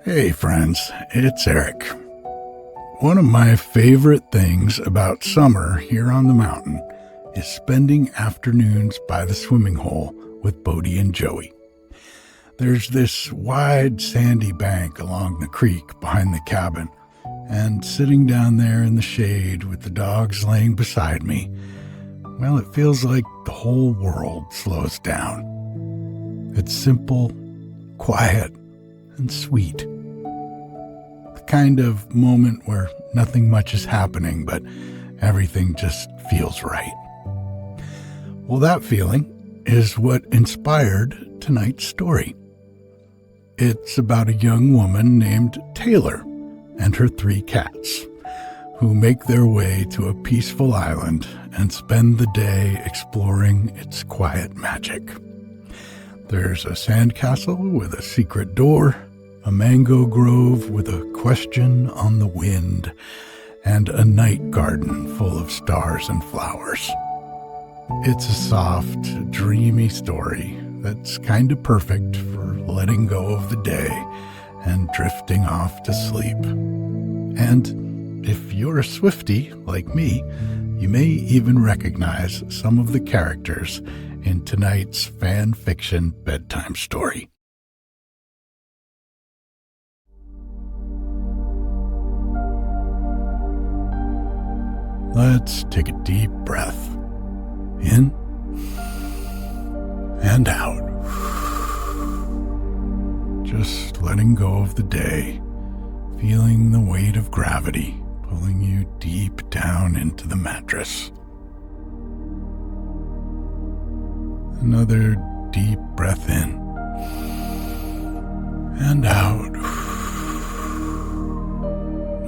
Hey friends, it's Eric. One of my favorite things about summer here on the mountain is spending afternoons by the swimming hole with Bodie and Joey. There's this wide sandy bank along the creek behind the cabin, and sitting down there in the shade with the dogs laying beside me, well, it feels like the whole world slows down. It's simple, quiet, and sweet. The kind of moment where nothing much is happening, but everything just feels right. Well, that feeling is what inspired tonight's story. It's about a young woman named Taylor and her 3 cats, who make their way to a peaceful island and spend the day exploring its quiet magic. There's a sandcastle with a secret door, a mango grove with a question on the wind, and a night garden full of stars and flowers. It's a soft, dreamy story that's kind of perfect for letting go of the day and drifting off to sleep. And if you're a Swiftie like me, you may even recognize some of the characters in tonight's fan fiction bedtime story. Let's take a deep breath in and out. Just letting go of the day, feeling the weight of gravity pulling you deep down into the mattress. Another deep breath in and out.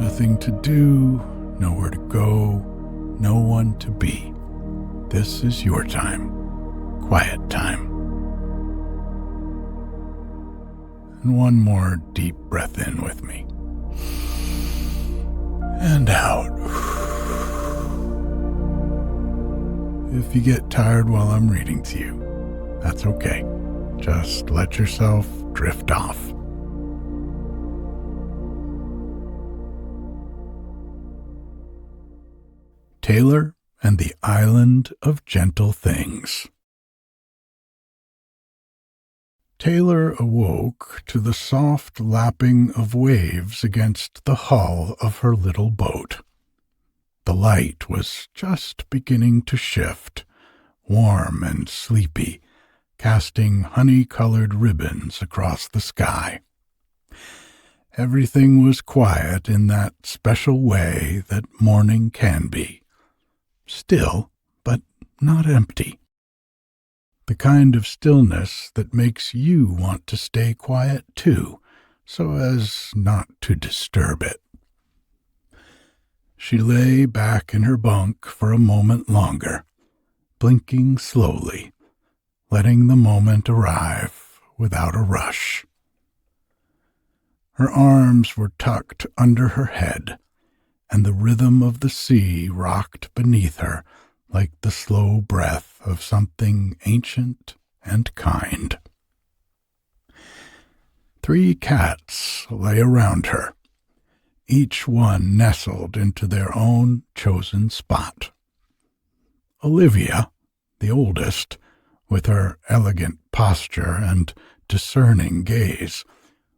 Nothing to do, nowhere to go, no one to be. This is your time, quiet time. And one more deep breath in with me. And out. If you get tired while I'm reading to you, that's okay. Just let yourself drift off. Taylor and the Island of Gentle Things. Taylor awoke to the soft lapping of waves against the hull of her little boat. The light was just beginning to shift, warm and sleepy, casting honey-colored ribbons across the sky. Everything was quiet in that special way that morning can be. Still, but not empty. The kind of stillness that makes you want to stay quiet too, so as not to disturb it. She lay back in her bunk for a moment longer, blinking slowly, letting the moment arrive without a rush. Her arms were tucked under her head, and the rhythm of the sea rocked beneath her like the slow breath of something ancient and kind. 3 cats lay around her, each one nestled into their own chosen spot. Olivia, the oldest, with her elegant posture and discerning gaze,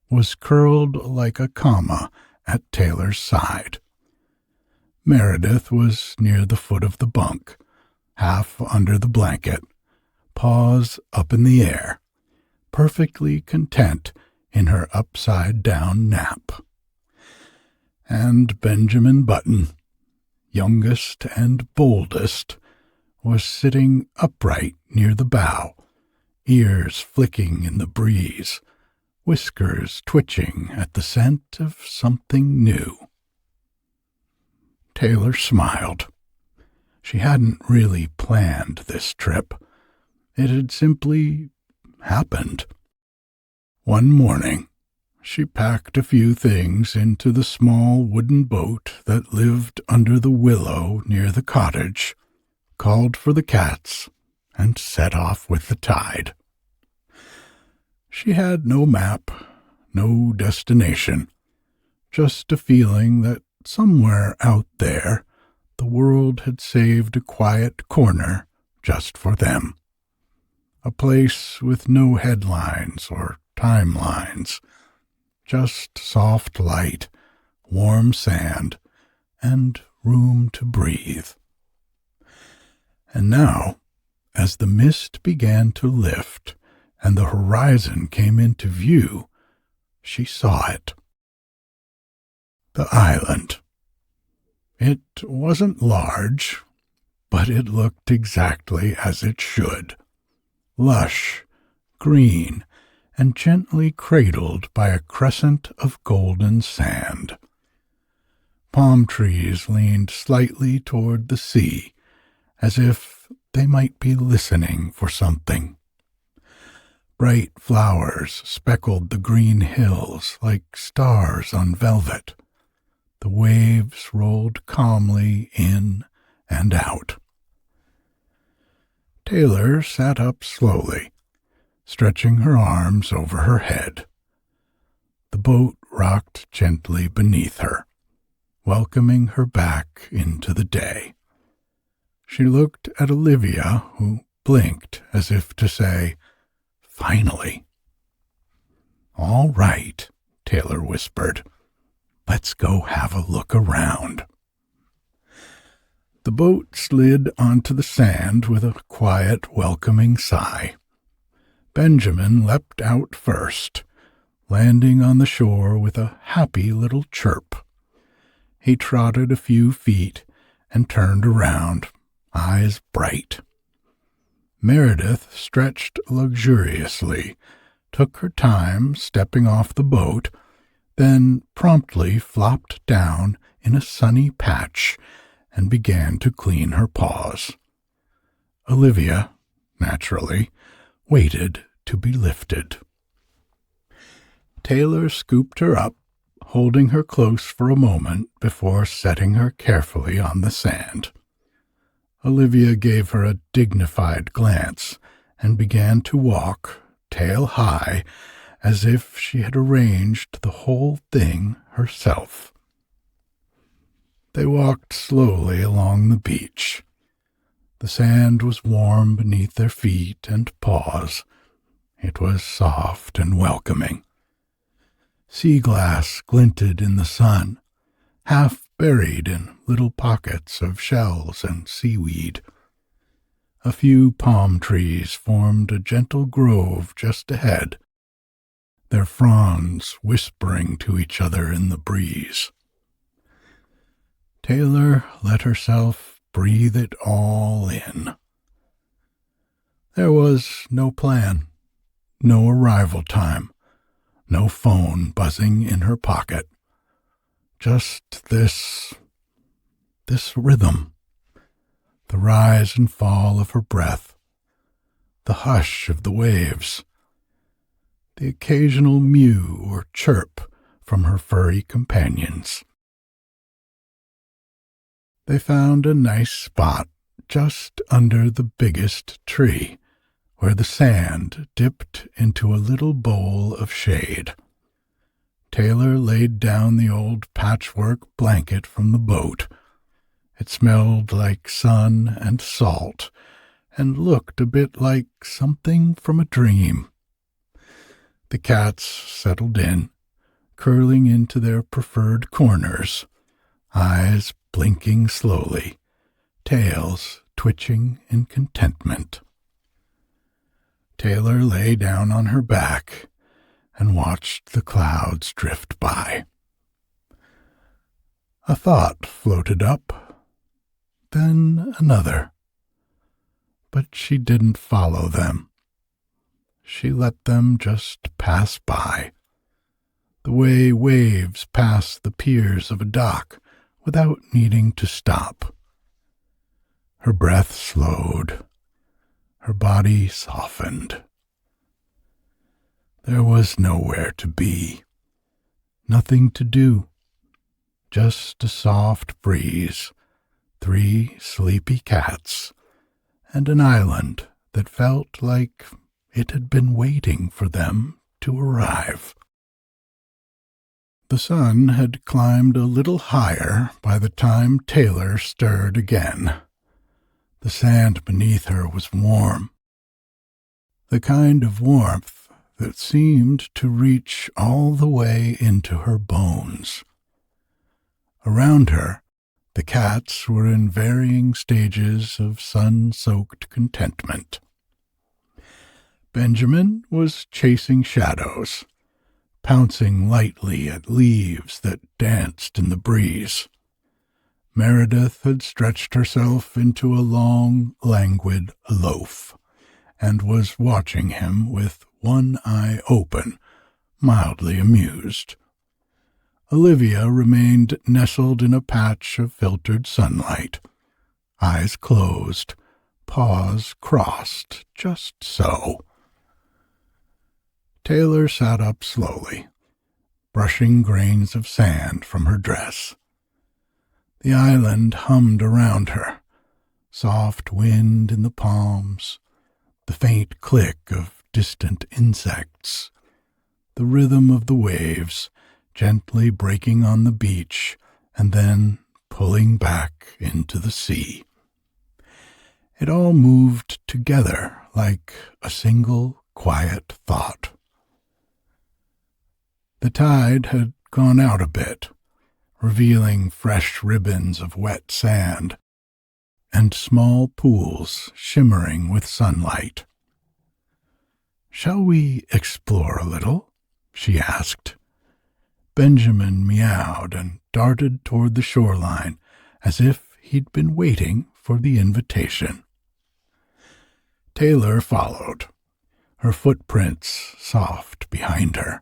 was curled like a comma at Taylor's side. Meredith was near the foot of the bunk, half under the blanket, paws up in the air, perfectly content in her upside-down nap. And Benjamin Button, youngest and boldest, was sitting upright near the bow, ears flicking in the breeze, whiskers twitching at the scent of something new. Taylor smiled. She hadn't really planned this trip. It had simply happened. One morning, she packed a few things into the small wooden boat that lived under the willow near the cottage, called for the cats, and set off with the tide. She had no map, no destination, just a feeling that somewhere out there the world had saved a quiet corner just for them. A place with no headlines or timelines, just soft light, warm sand, and room to breathe. And now, as the mist began to lift and the horizon came into view, she saw it. The island. It wasn't large, but it looked exactly as it should. Lush, green, and gently cradled by a crescent of golden sand. Palm trees leaned slightly toward the sea, as if they might be listening for something. Bright flowers speckled the green hills like stars on velvet. The waves rolled calmly in and out. Taylor sat up slowly, stretching her arms over her head. The boat rocked gently beneath her, welcoming her back into the day. She looked at Olivia, who blinked as if to say, "Finally." "All right," Taylor whispered. "Let's go have a look around." The boat slid onto the sand with a quiet, welcoming sigh. Benjamin leapt out first, landing on the shore with a happy little chirp. He trotted a few feet and turned around, eyes bright. Meredith stretched luxuriously, took her time stepping off the boat, then promptly flopped down in a sunny patch and began to clean her paws. Olivia, naturally, waited to be lifted. Taylor scooped her up, holding her close for a moment before setting her carefully on the sand. Olivia gave her a dignified glance and began to walk, tail high, as if she had arranged the whole thing herself. They walked slowly along the beach. The sand was warm beneath their feet and paws. It was soft and welcoming. Sea glass glinted in the sun, half buried in little pockets of shells and seaweed. A few palm trees formed a gentle grove just ahead, their fronds whispering to each other in the breeze. Taylor let herself breathe it all in. There was no plan, no arrival time, no phone buzzing in her pocket. Just this rhythm, the rise and fall of her breath, the hush of the waves, the occasional mew or chirp from her furry companions. They found a nice spot just under the biggest tree, where the sand dipped into a little bowl of shade. Taylor laid down the old patchwork blanket from the boat. It smelled like sun and salt, and looked a bit like something from a dream. The cats settled in, curling into their preferred corners, eyes blinking slowly, tails twitching in contentment. Taylor lay down on her back and watched the clouds drift by. A thought floated up, then another, but she didn't follow them. She let them just pass by, the way waves pass the piers of a dock without needing to stop. Her breath slowed, her body softened. There was nowhere to be, nothing to do, just a soft breeze, 3 sleepy cats, and an island that felt like it had been waiting for them to arrive. The sun had climbed a little higher by the time Taylor stirred again. The sand beneath her was warm, the kind of warmth that seemed to reach all the way into her bones. Around her, the cats were in varying stages of sun-soaked contentment. Benjamin was chasing shadows, pouncing lightly at leaves that danced in the breeze. Meredith had stretched herself into a long, languid loaf, and was watching him with one eye open, mildly amused. Olivia remained nestled in a patch of filtered sunlight, eyes closed, paws crossed, just so. Taylor sat up slowly, brushing grains of sand from her dress. The island hummed around her, soft wind in the palms, the faint click of distant insects, the rhythm of the waves gently breaking on the beach and then pulling back into the sea. It all moved together like a single quiet thought. The tide had gone out a bit, revealing fresh ribbons of wet sand and small pools shimmering with sunlight. "Shall we explore a little?" she asked. Benjamin meowed and darted toward the shoreline as if he'd been waiting for the invitation. Taylor followed, her footprints soft behind her.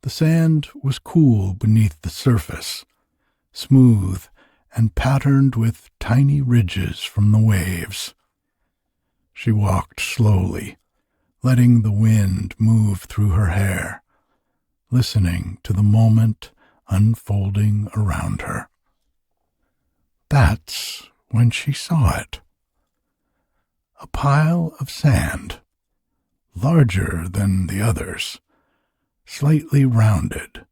The sand was cool beneath the surface, smooth and patterned with tiny ridges from the waves. She walked slowly, letting the wind move through her hair, listening to the moment unfolding around her. That's when she saw it. A pile of sand, larger than the others, slightly rounded,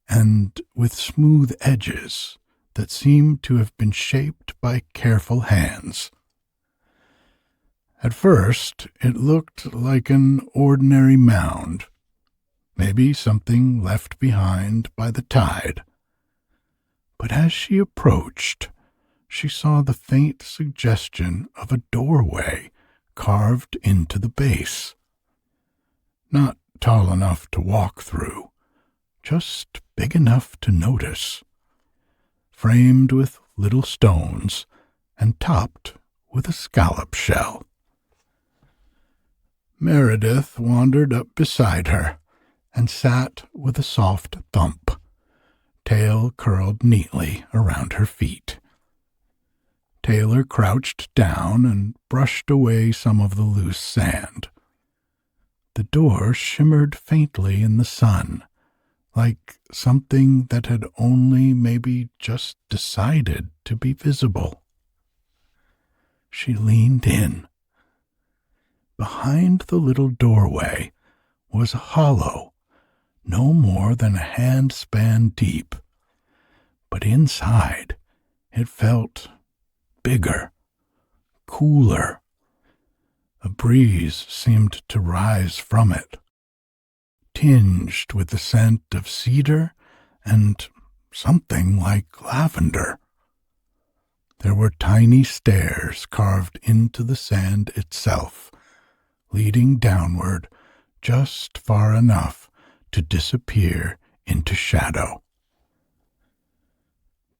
and with smooth edges that seemed to have been shaped by careful hands. At first, it looked like an ordinary mound, maybe something left behind by the tide. But as she approached, she saw the faint suggestion of a doorway carved into the base. Not tall enough to walk through, just big enough to notice, framed with little stones and topped with a scallop shell. Meredith wandered up beside her and sat with a soft thump, tail curled neatly around her feet. Taylor crouched down and brushed away some of the loose sand. The door shimmered faintly in the sun, like something that had only maybe just decided to be visible. She leaned in. Behind the little doorway was a hollow, no more than a hand-span deep, but inside it felt bigger, cooler. A breeze seemed to rise from it, tinged with the scent of cedar and something like lavender. There were tiny stairs carved into the sand itself, leading downward just far enough to disappear into shadow.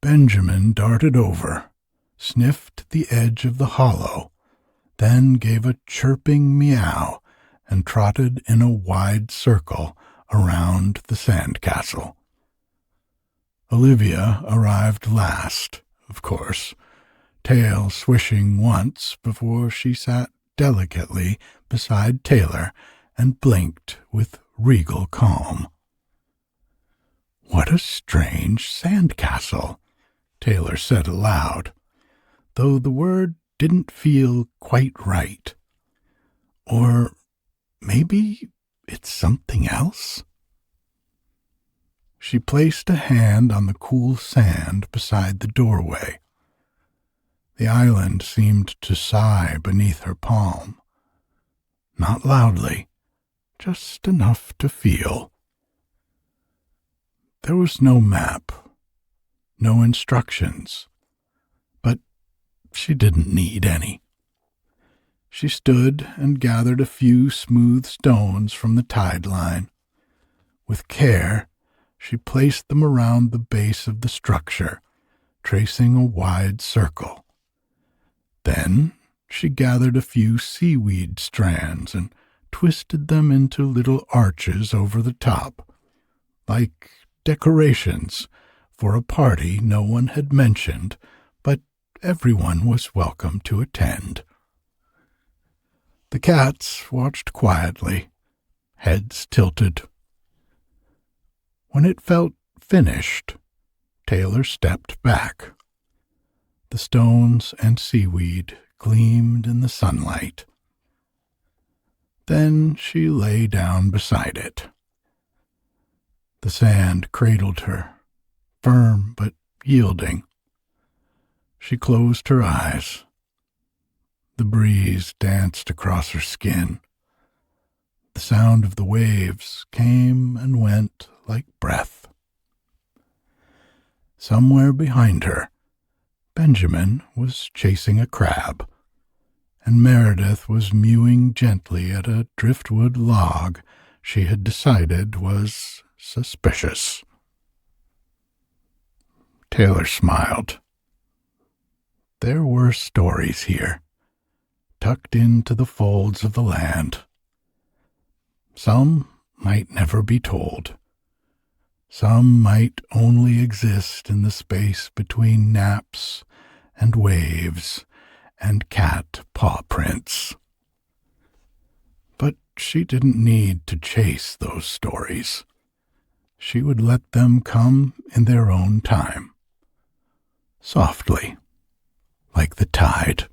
Benjamin darted over, sniffed the edge of the hollow, then gave a chirping meow and trotted in a wide circle around the sandcastle. Olivia arrived last, of course, tail swishing once before she sat delicately beside Taylor and blinked with regal calm. "What a strange sandcastle," Taylor said aloud, though the word didn't feel quite right. Or maybe it's something else? She placed a hand on the cool sand beside the doorway. The island seemed to sigh beneath her palm. Not loudly, just enough to feel. There was no map, no instructions, but she didn't need any. She stood and gathered a few smooth stones from the tide line. With care, she placed them around the base of the structure, tracing a wide circle. Then she gathered a few seaweed strands and twisted them into little arches over the top, like decorations for a party no one had mentioned, but everyone was welcome to attend. The cats watched quietly, heads tilted. When it felt finished, Taylor stepped back. The stones and seaweed gleamed in the sunlight. Then she lay down beside it. The sand cradled her, firm but yielding. She closed her eyes. The breeze danced across her skin. The sound of the waves came and went like breath. Somewhere behind her, Benjamin was chasing a crab, and Meredith was mewing gently at a driftwood log she had decided was suspicious. Taylor smiled. There were stories here, tucked into the folds of the land. Some might never be told. Some might only exist in the space between naps and waves and cat paw prints. But she didn't need to chase those stories. She would let them come in their own time, softly, like the tide.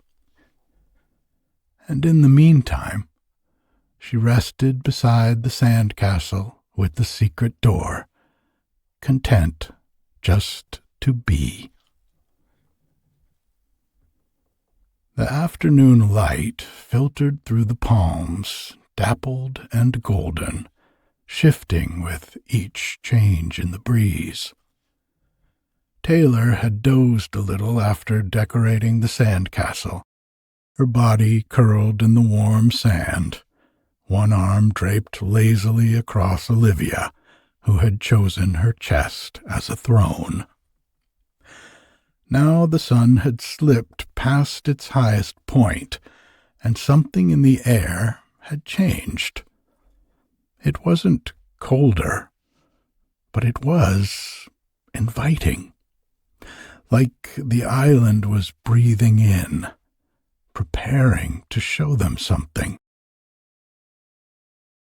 And in the meantime, she rested beside the sandcastle with the secret door, content just to be. The afternoon light filtered through the palms, dappled and golden, shifting with each change in the breeze. Taylor had dozed a little after decorating the sandcastle, her body curled in the warm sand, one arm draped lazily across Olivia, who had chosen her chest as a throne. Now the sun had slipped past its highest point, and something in the air had changed. It wasn't colder, but it was inviting, like the island was breathing in, preparing to show them something.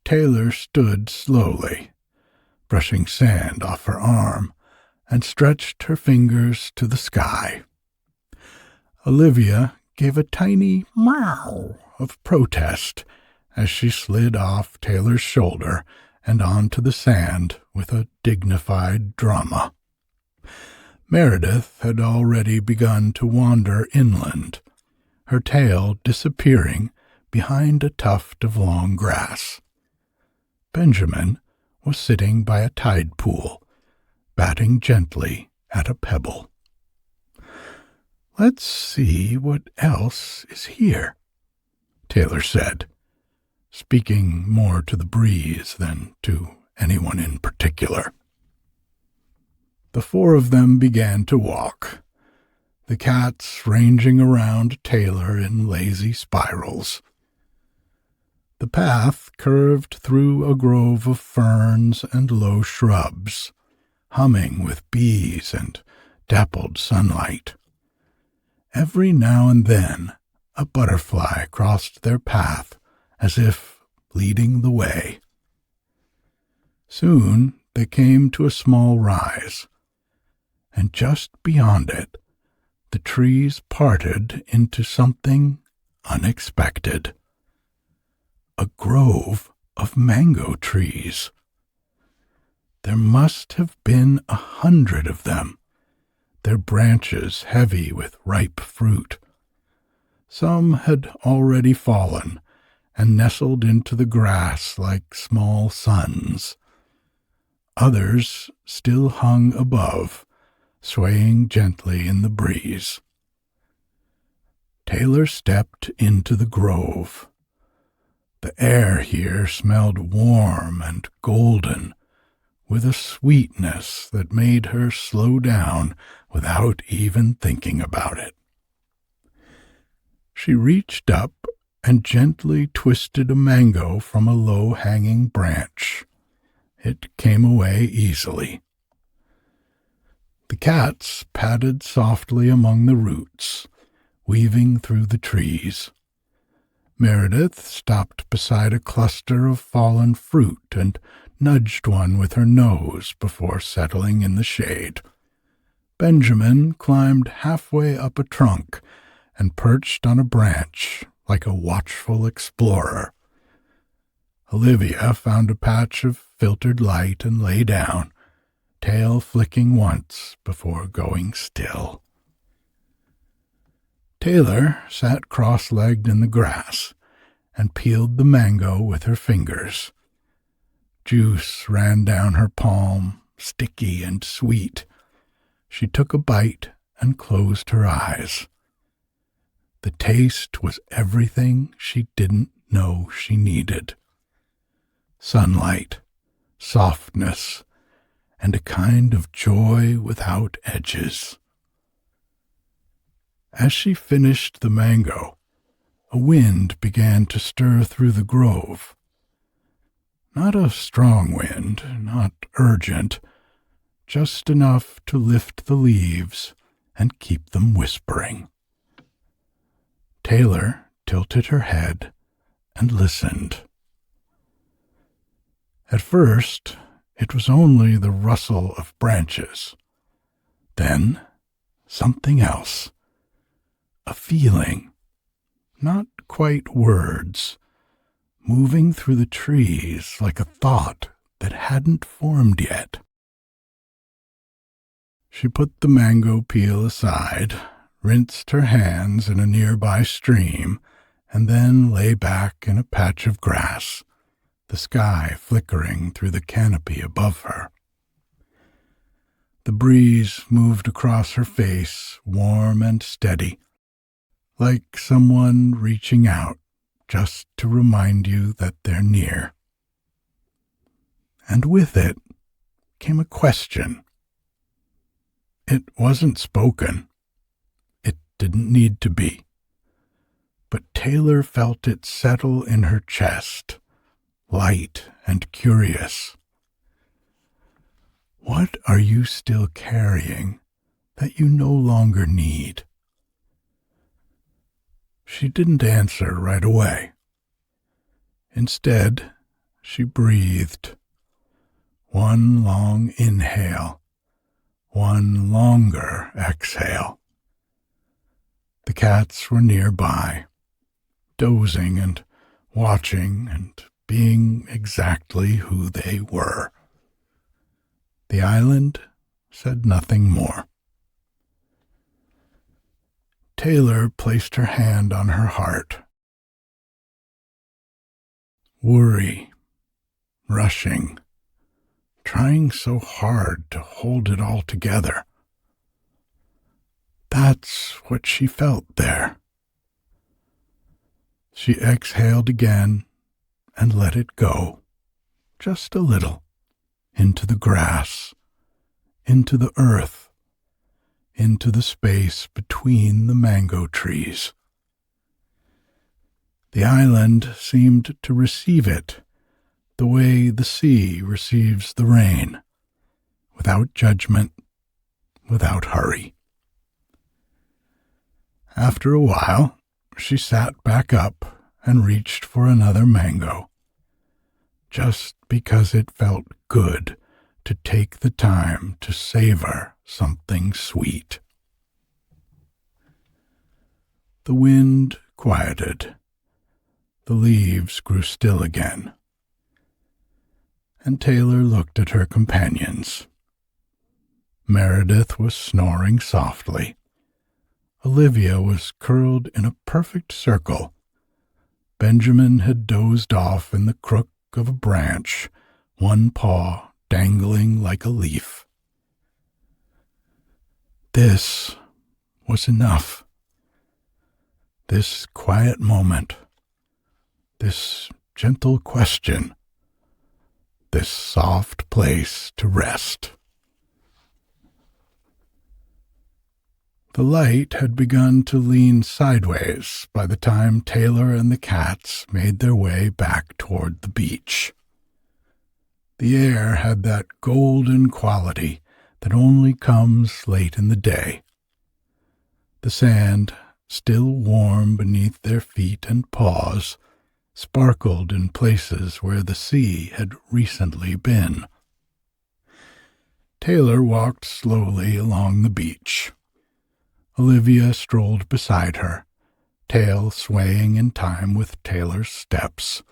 Taylor stood slowly, brushing sand off her arm, and stretched her fingers to the sky. Olivia gave a tiny meow of protest as she slid off Taylor's shoulder and onto the sand with a dignified drama. Meredith had already begun to wander inland, her tail disappearing behind a tuft of long grass. Benjamin was sitting by a tide pool, batting gently at a pebble. "Let's see what else is here," Taylor said, speaking more to the breeze than to anyone in particular. The four of them began to walk, the cats ranging around Taylor in lazy spirals. The path curved through a grove of ferns and low shrubs, humming with bees and dappled sunlight. Every now and then a butterfly crossed their path as if leading the way. Soon they came to a small rise, and just beyond it the trees parted into something unexpected. A grove of mango trees. There must have been 100 of them, their branches heavy with ripe fruit. Some had already fallen and nestled into the grass like small suns. Others still hung above, swaying gently in the breeze. Taylor stepped into the grove. The air here smelled warm and golden, with a sweetness that made her slow down without even thinking about it. She reached up and gently twisted a mango from a low-hanging branch. It came away easily. The cats padded softly among the roots, weaving through the trees. Meredith stopped beside a cluster of fallen fruit and nudged one with her nose before settling in the shade. Benjamin climbed halfway up a trunk and perched on a branch like a watchful explorer. Olivia found a patch of filtered light and lay down, tail flicking once before going still. Taylor sat cross-legged in the grass and peeled the mango with her fingers. Juice ran down her palm, sticky and sweet. She took a bite and closed her eyes. The taste was everything she didn't know she needed. Sunlight, softness, and a kind of joy without edges. As she finished the mango, a wind began to stir through the grove. Not a strong wind, not urgent, just enough to lift the leaves and keep them whispering. Taylor tilted her head and listened. At first, it was only the rustle of branches. Then, something else. A feeling, not quite words, moving through the trees like a thought that hadn't formed yet. She put the mango peel aside, rinsed her hands in a nearby stream, and then lay back in a patch of grass, the sky flickering through the canopy above her. The breeze moved across her face, warm and steady, like someone reaching out just to remind you that they're near. And with it came a question. It wasn't spoken. It didn't need to be. But Taylor felt it settle in her chest, light and curious. What are you still carrying that you no longer need? She didn't answer right away. Instead, she breathed. One long inhale, one longer exhale. The cats were nearby, dozing and watching and being exactly who they were. The island said nothing more. Taylor placed her hand on her heart. Worry, rushing, trying so hard to hold it all together. That's what she felt there. She exhaled again and let it go, just a little, into the grass, into the earth, into the space between the mango trees. The island seemed to receive it the way the sea receives the rain, without judgment, without hurry. After a while, she sat back up and reached for another mango, just because it felt good to take the time to savor something sweet. The wind quieted. The leaves grew still again. and Taylor looked at her companions. Meredith was snoring softly. Olivia was curled in a perfect circle. Benjamin had dozed off in the crook of a branch, one paw dangling like a leaf. This was enough. This quiet moment, this gentle question, this soft place to rest. The light had begun to lean sideways by the time Taylor and the cats made their way back toward the beach. The air had that golden quality that only comes late in the day. The sand, still warm beneath their feet and paws, sparkled in places where the sea had recently been. Taylor walked slowly along the beach. Olivia strolled beside her, tail swaying in time with Taylor's steps.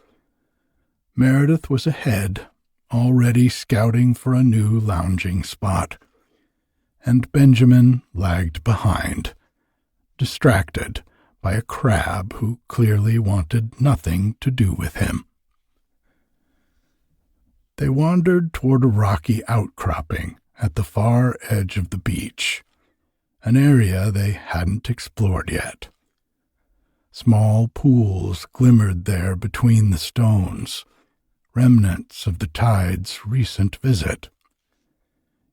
Meredith was ahead, already scouting for a new lounging spot, and Benjamin lagged behind, distracted by a crab who clearly wanted nothing to do with him. They wandered toward a rocky outcropping at the far edge of the beach, an area they hadn't explored yet. Small pools glimmered there between the stones, remnants of the tide's recent visit.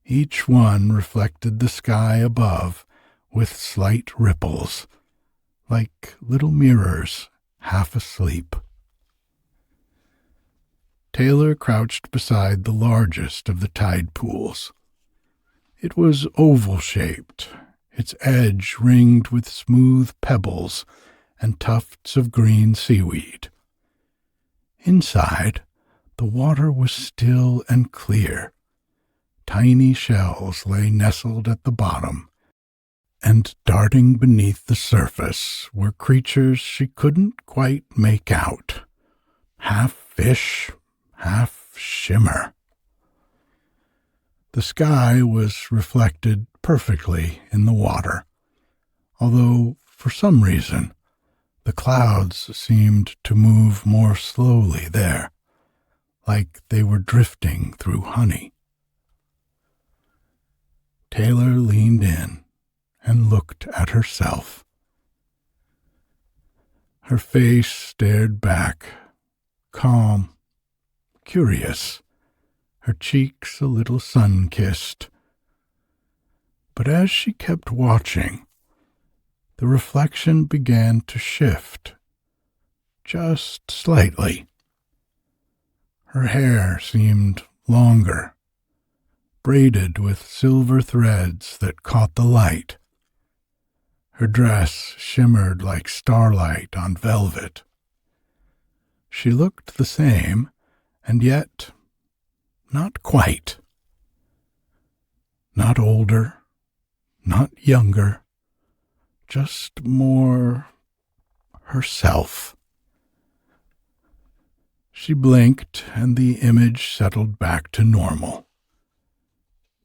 Each one reflected the sky above with slight ripples, like little mirrors half asleep. Taylor crouched beside the largest of the tide pools. It was oval-shaped, its edge ringed with smooth pebbles and tufts of green seaweed. Inside, the water was still and clear. Tiny shells lay nestled at the bottom, and darting beneath the surface were creatures she couldn't quite make out, half fish, half shimmer. The sky was reflected perfectly in the water, although, for some reason, the clouds seemed to move more slowly there, like they were drifting through honey. Taylor leaned in and looked at herself. Her face stared back, calm, curious, her cheeks a little sun-kissed. But as she kept watching, the reflection began to shift, just slightly. Her hair seemed longer, braided with silver threads that caught the light. Her dress shimmered like starlight on velvet. She looked the same, and yet not quite. Not older, not younger, just more herself. She blinked, and the image settled back to normal.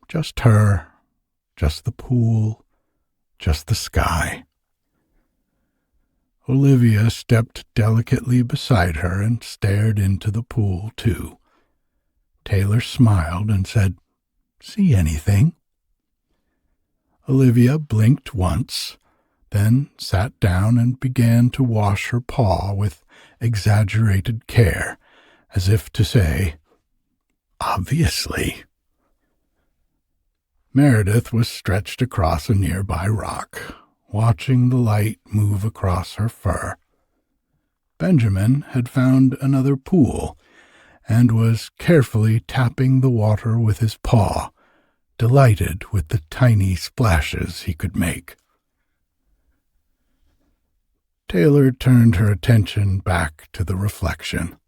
Just her, just the pool, just the sky. Olivia stepped delicately beside her and stared into the pool, too. Taylor smiled and said, "See anything?" Olivia blinked once, then sat down and began to wash her paw with exaggerated care, as if to say, "Obviously." Meredith was stretched across a nearby rock, watching the light move across her fur. Benjamin had found another pool and was carefully tapping the water with his paw, delighted with the tiny splashes he could make. Taylor turned her attention back to the reflection.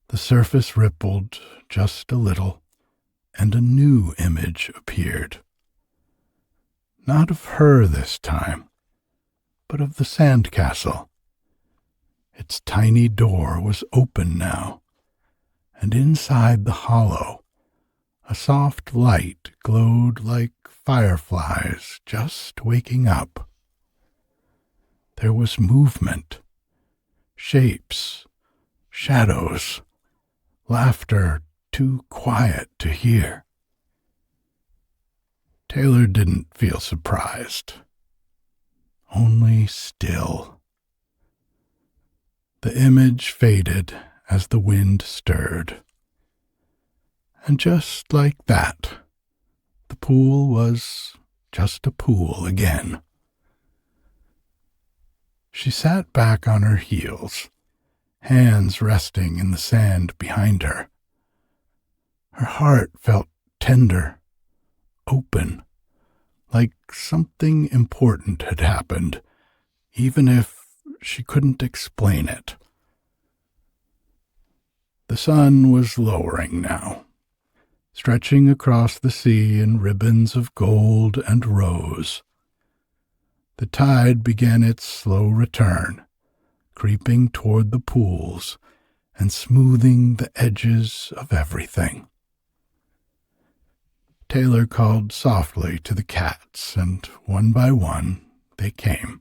The surface rippled just a little, and a new image appeared. Not of her this time, but of the sandcastle. Its tiny door was open now, and inside the hollow, a soft light glowed like fireflies just waking up. There was movement, shapes, shadows, laughter too quiet to hear. Taylor didn't feel surprised, only still. The image faded as the wind stirred. And just like that, the pool was just a pool again. She sat back on her heels, hands resting in the sand behind her. Her heart felt tender, open, like something important had happened, even if she couldn't explain it. The sun was lowering now, stretching across the sea in ribbons of gold and rose. The tide began its slow return, creeping toward the pools and smoothing the edges of everything. Taylor called softly to the cats, and one by one they came.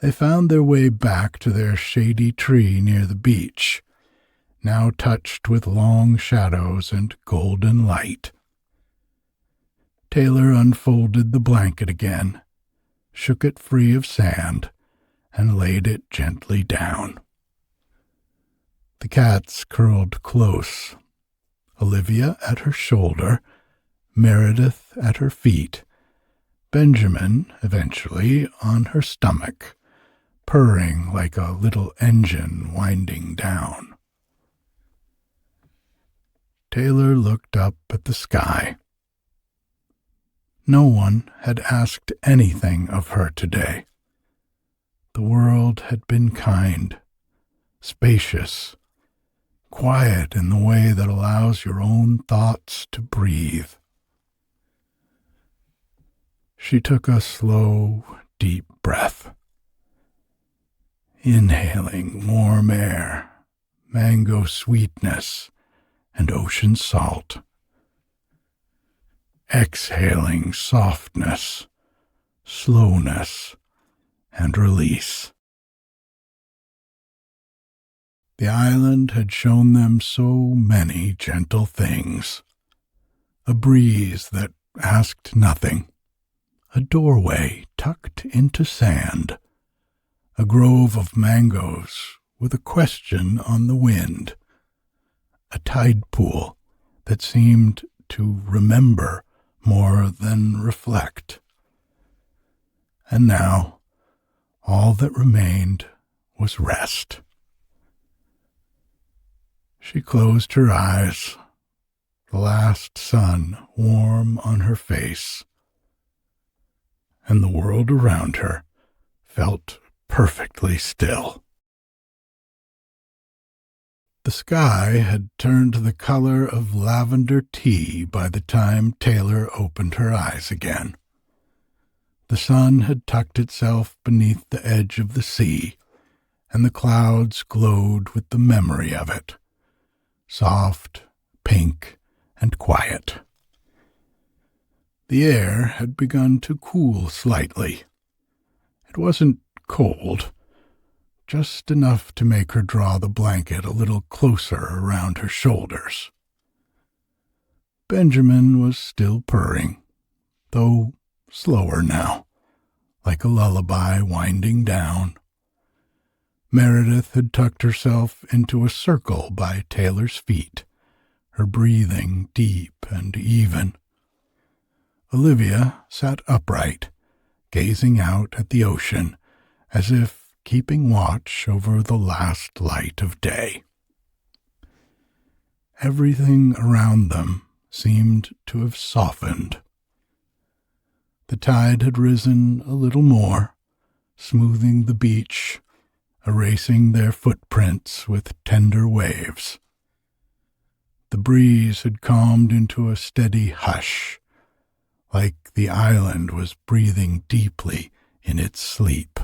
They found their way back to their shady tree near the beach, now touched with long shadows and golden light. Taylor unfolded the blanket again, shook it free of sand, and laid it gently down. The cats curled close, Olivia at her shoulder, Meredith at her feet, Benjamin, eventually, on her stomach, purring like a little engine winding down. Taylor looked up at the sky. No one had asked anything of her today. The world had been kind, spacious, quiet in the way that allows your own thoughts to breathe. She took a slow, deep breath, inhaling warm air, mango sweetness, and ocean salt. Exhaling softness, slowness, and release. The island had shown them so many gentle things. A breeze that asked nothing, a doorway tucked into sand, a grove of mangoes with a question on the wind, a tide pool that seemed to remember more than reflect. And now, all that remained was rest. She closed her eyes, the last sun warm on her face, and the world around her felt perfectly still. The sky had turned the color of lavender tea by the time Taylor opened her eyes again. The sun had tucked itself beneath the edge of the sea, and the clouds glowed with the memory of it, soft, pink, and quiet. The air had begun to cool slightly. It wasn't cold, just enough to make her draw the blanket a little closer around her shoulders. Benjamin was still purring, though slower now, like a lullaby winding down. Meredith had tucked herself into a circle by Taylor's feet, her breathing deep and even. Olivia sat upright, gazing out at the ocean, as if keeping watch over the last light of day. Everything around them seemed to have softened. The tide had risen a little more, smoothing the beach, erasing their footprints with tender waves. The breeze had calmed into a steady hush, like the island was breathing deeply in its sleep.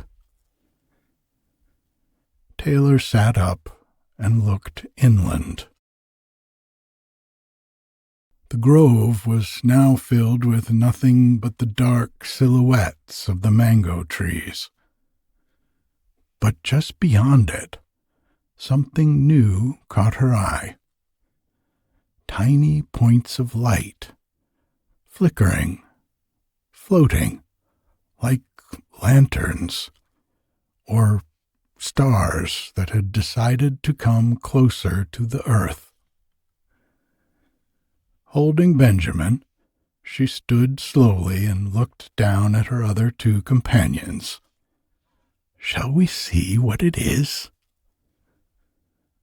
Taylor sat up and looked inland. The grove was now filled with nothing but the dark silhouettes of the mango trees. But just beyond it, something new caught her eye. Tiny points of light, flickering, floating, like lanterns, or stars that had decided to come closer to the earth. Holding Benjamin, she stood slowly and looked down at her other two companions. "Shall we see what it is?"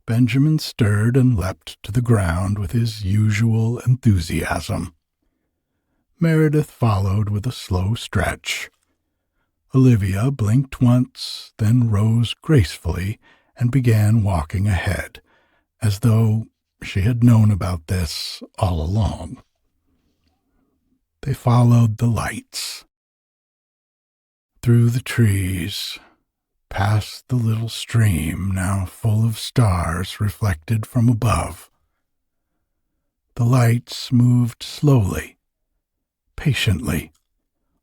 Benjamin stirred and leapt to the ground with his usual enthusiasm. Meredith followed with a slow stretch. Olivia blinked once, then rose gracefully and began walking ahead, as though she had known about this all along. They followed the lights. Through the trees, past the little stream now full of stars reflected from above. The lights moved slowly, patiently,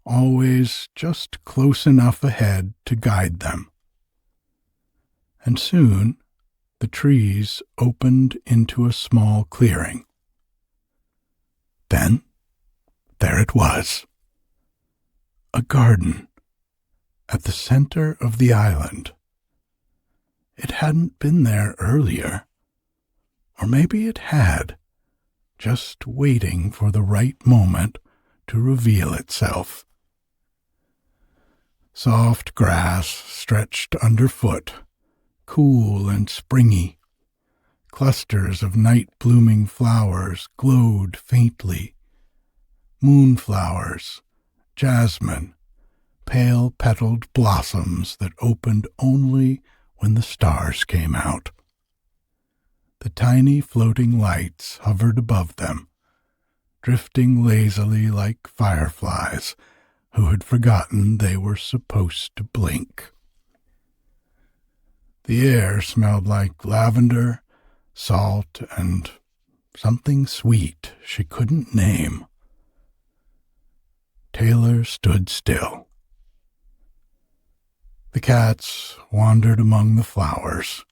always just close enough ahead to guide them. And soon the trees opened into a small clearing. Then there it was, a garden at the center of the island. It hadn't been there earlier, or maybe it had, just waiting for the right moment to reveal itself. Soft grass stretched underfoot, cool and springy. Clusters of night-blooming flowers glowed faintly. Moonflowers, jasmine, pale-petaled blossoms that opened only when the stars came out. The tiny floating lights hovered above them, drifting lazily like fireflies who had forgotten they were supposed to blink. The air smelled like lavender, salt, and something sweet she couldn't name. Taylor stood still. The cats wandered among the flowers.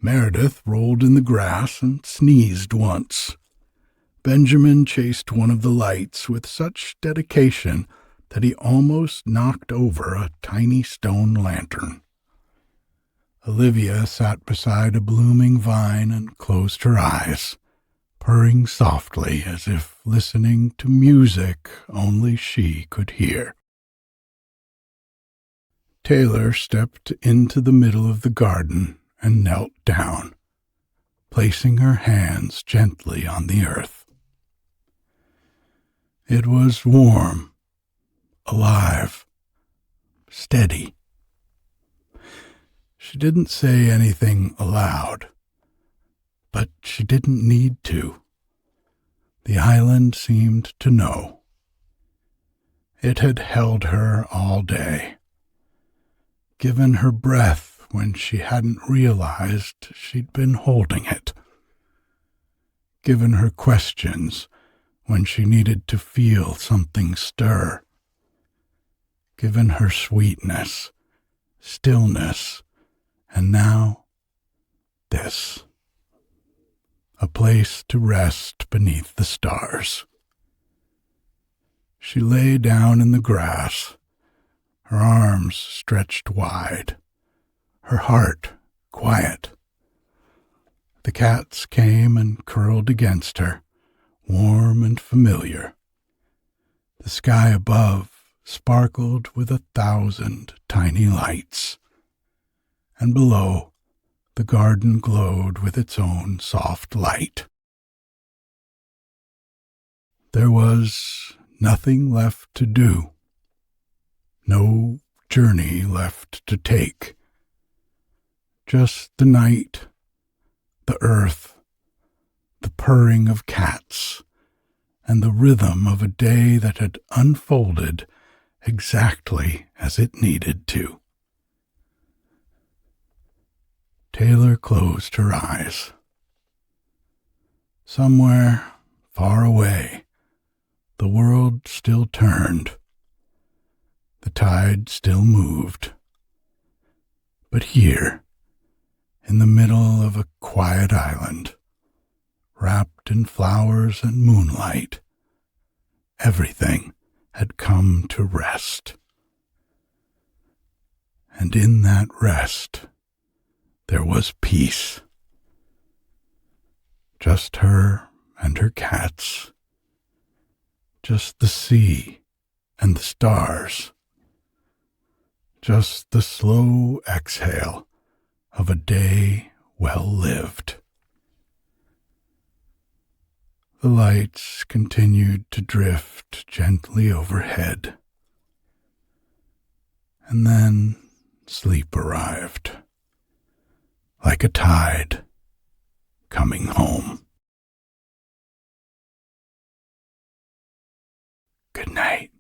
Meredith rolled in the grass and sneezed once. Benjamin chased one of the lights with such dedication that he almost knocked over a tiny stone lantern. Olivia sat beside a blooming vine and closed her eyes, purring softly as if listening to music only she could hear. Taylor stepped into the middle of the garden and knelt down, placing her hands gently on the earth. It was warm, alive, steady. She didn't say anything aloud, but she didn't need to. The island seemed to know. It had held her all day, given her breath when she hadn't realized she'd been holding it, given her questions when she needed to feel something stir, given her sweetness, stillness, and now this, a place to rest beneath the stars. She lay down in the grass, her arms stretched wide, her heart quiet. The cats came and curled against her, warm and familiar. The sky above sparkled with 1,000 tiny lights, and below the garden glowed with its own soft light. There was nothing left to do, no journey left to take. Just the night, the earth, the purring of cats, and the rhythm of a day that had unfolded exactly as it needed to. Taylor closed her eyes. Somewhere far away, the world still turned. The tide still moved. But here, in the middle of a quiet island, wrapped in flowers and moonlight, everything had come to rest. And in that rest, there was peace. Just her and her cats. Just the sea and the stars. Just the slow exhale of a day well lived. The lights continued to drift gently overhead. And then sleep arrived, like a tide coming home. Good night.